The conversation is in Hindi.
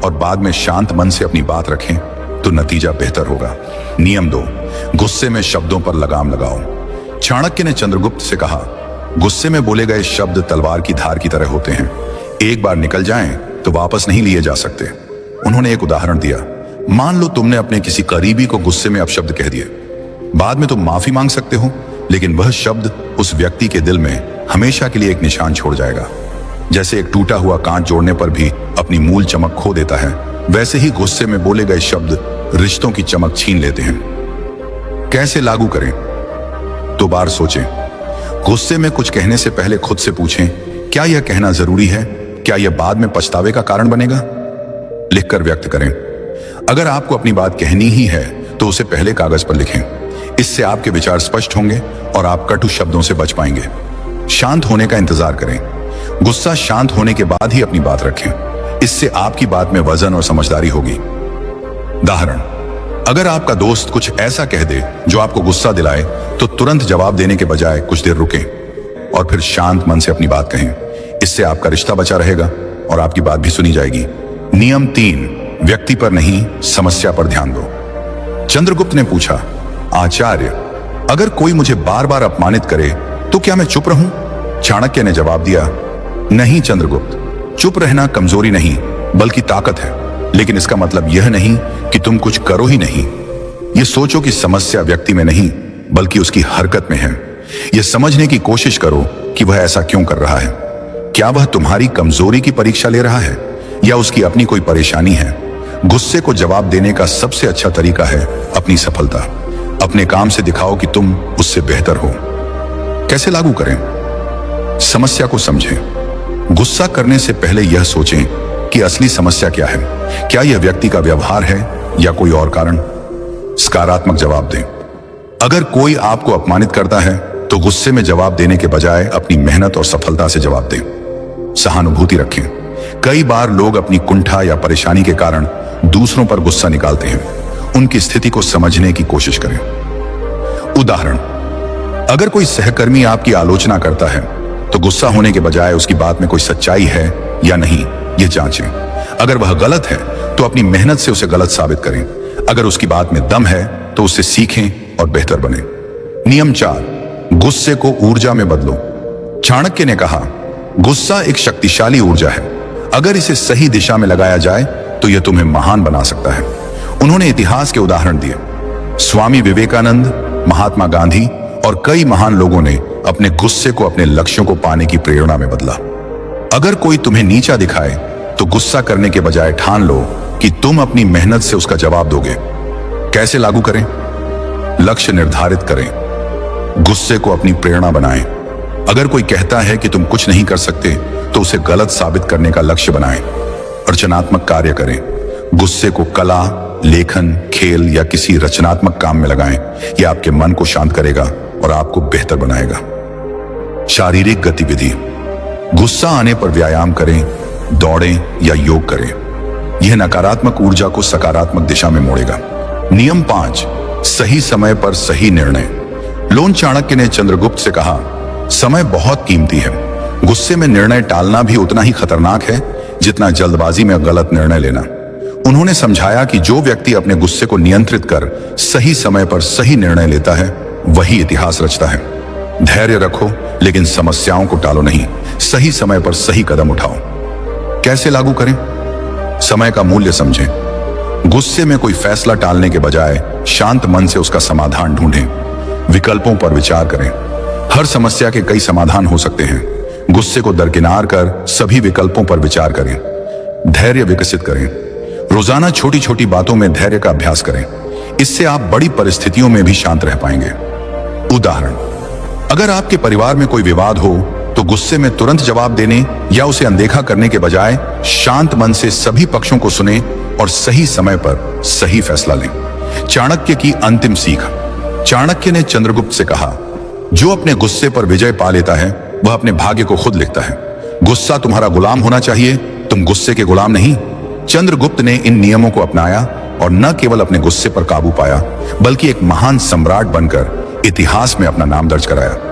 और बाद में शांत मन से अपनी बात रखें तो नतीजा बेहतर होगा। नियम 2, गुस्से में शब्दों पर लगाम लगाओ। चाणक्य ने चंद्रगुप्त से कहा, गुस्से में बोले गए शब्द तलवार की धार की तरह होते हैं, एक बार निकल जाएं तो वापस नहीं लिए जा सकते। उन्होंने एक उदाहरण दिया, मान लो तुमने अपने किसी करीबी को गुस्से में अपशब्द कह दिए। बाद में तुम माफी मांग सकते हो, लेकिन वह शब्द उस व्यक्ति के दिल में हमेशा के लिए एक निशान छोड़ जाएगा। जैसे एक टूटा हुआ कांच जोड़ने पर भी अपनी मूल चमक खो देता है, वैसे ही गुस्से में बोले गए शब्द रिश्तों की चमक छीन लेते हैं। कैसे लागू करें? 2 बार सोचें। गुस्से में कुछ कहने से पहले खुद से पूछें, क्या यह कहना जरूरी है? क्या यह बाद में पछतावे का कारण बनेगा? लिखकर व्यक्त करें। अगर आपको अपनी बात कहनी ही है तो उसे पहले कागज पर लिखें। इससे आपके विचार स्पष्ट होंगे और आप कटु शब्दों से बच पाएंगे। शांत होने का इंतजार करें। गुस्सा शांत होने के बाद ही अपनी बात रखें। इससे आपकी बात में वजन और समझदारी होगी। उदाहरण, अगर आपका दोस्त कुछ ऐसा कह दे जो आपको गुस्सा दिलाए तो तुरंत जवाब देने के बजाय कुछ देर रुकें और फिर शांत मन से अपनी बात कहें। इससे आपका रिश्ता बचा रहेगा और आपकी बात भी सुनी जाएगी। नियम 3, व्यक्ति पर नहीं समस्या पर ध्यान दो। चंद्रगुप्त ने पूछा, आचार्य, अगर कोई मुझे बार बार अपमानित करे तो क्या मैं चुप रहूं? चाणक्य ने जवाब दिया, नहीं चंद्रगुप्त, चुप रहना कमजोरी नहीं बल्कि ताकत है। लेकिन इसका मतलब यह नहीं कि तुम कुछ करो ही नहीं। यह सोचो कि समस्या व्यक्ति में नहीं बल्कि उसकी हरकत में है। यह समझने की कोशिश करो कि वह ऐसा क्यों कर रहा है। क्या वह तुम्हारी कमजोरी की परीक्षा ले रहा है या उसकी अपनी कोई परेशानी है? गुस्से को जवाब देने का सबसे अच्छा तरीका है अपनी सफलता। अपने काम से दिखाओ कि तुम उससे बेहतर हो। कैसे लागू करें? समस्या को समझें। गुस्सा करने से पहले यह सोचें कि असली समस्या क्या है। क्या यह व्यक्ति का व्यवहार है या कोई और कारण? सकारात्मक जवाब दें। अगर कोई आपको अपमानित करता है तो गुस्से में जवाब देने के बजाय अपनी मेहनत और सफलता से जवाब दें। सहानुभूति रखें। कई बार लोग अपनी कुंठा या परेशानी के कारण दूसरों पर गुस्सा निकालते हैं। उनकी स्थिति को समझने की कोशिश करें। उदाहरण, अगर कोई सहकर्मी आपकी आलोचना करता है तो गुस्सा होने के बजाय उसकी बात में कोई सच्चाई है या नहीं, यह जांचें। अगर वह गलत है तो अपनी मेहनत से उसे गलत साबित करें। अगर उसकी बात में दम है तो उससे सीखें और बेहतर बने। नियम 4, गुस्से को ऊर्जा में बदलो। चाणक्य ने कहा, गुस्सा एक शक्तिशाली ऊर्जा है। अगर इसे सही दिशा में लगाया जाए तो यह तुम्हें महान बना सकता है। उन्होंने इतिहास के उदाहरण दिए। स्वामी विवेकानंद, महात्मा गांधी और कई महान लोगों ने अपने गुस्से को अपने लक्ष्यों को पाने की प्रेरणा में बदला। अगर कोई तुम्हें नीचा दिखाए तो गुस्सा करने के बजाय ठान लो कि तुम अपनी मेहनत से उसका जवाब दोगे। कैसे लागू करें? लक्ष्य निर्धारित करें। गुस्से को अपनी प्रेरणा बनाएं। अगर कोई कहता है कि तुम कुछ नहीं कर सकते तो उसे गलत साबित करने का लक्ष्य बनाएं। रचनात्मक कार्य करें। गुस्से को कला, लेखन, खेल या किसी रचनात्मक काम में लगाएं। यह आपके मन को शांत करेगा और आपको बेहतर बनाएगा। शारीरिक गतिविधि। गुस्सा आने पर व्यायाम करें, दौड़ें या योग करें। यह नकारात्मक ऊर्जा को सकारात्मक दिशा में मोड़ेगा। नियम 5, सही समय पर सही निर्णय। लोन चाणक्य ने चंद्रगुप्त से कहा, समय बहुत कीमती है। गुस्से में निर्णय टालना भी उतना ही खतरनाक है जितना जल्दबाजी में गलत निर्णय लेना। उन्होंने समझाया कि जो व्यक्ति अपने गुस्से को नियंत्रित कर सही समय पर सही निर्णय लेता है वही इतिहास रचता है। धैर्य रखो लेकिन समस्याओं को टालो नहीं। सही समय पर सही कदम उठाओ। कैसे लागू करें? समय का मूल्य समझें। गुस्से में कोई फैसला टालने के बजाय शांत मन से उसका समाधान ढूंढें। विकल्पों पर विचार करें। हर समस्या के कई समाधान हो सकते हैं। गुस्से को दरकिनार कर सभी विकल्पों पर विचार करें। धैर्य विकसित करें। रोजाना छोटी छोटी बातों में धैर्य का अभ्यास करें। इससे आप बड़ी परिस्थितियों में भी शांत रह पाएंगे। उदाहरण, अगर आपके परिवार में कोई विवाद हो तो गुस्से में तुरंत जवाब देने या उसे अनदेखा करने के बजाय शांत मन से सभी पक्षों को सुने और सही समय पर सही फैसला लें। चाणक्य की अंतिम सीख। चाणक्य ने चंद्रगुप्त से कहा, जो अपने गुस्से पर विजय पा लेता है वह अपने भाग्य को खुद लिखता है। गुस्सा तुम्हारा गुलाम होना चाहिए, तुम गुस्से के गुलाम नहीं। चंद्रगुप्त ने इन नियमों को अपनाया और न केवल अपने गुस्से पर काबू पाया बल्कि एक महान सम्राट बनकर इतिहास में अपना नाम दर्ज कराया।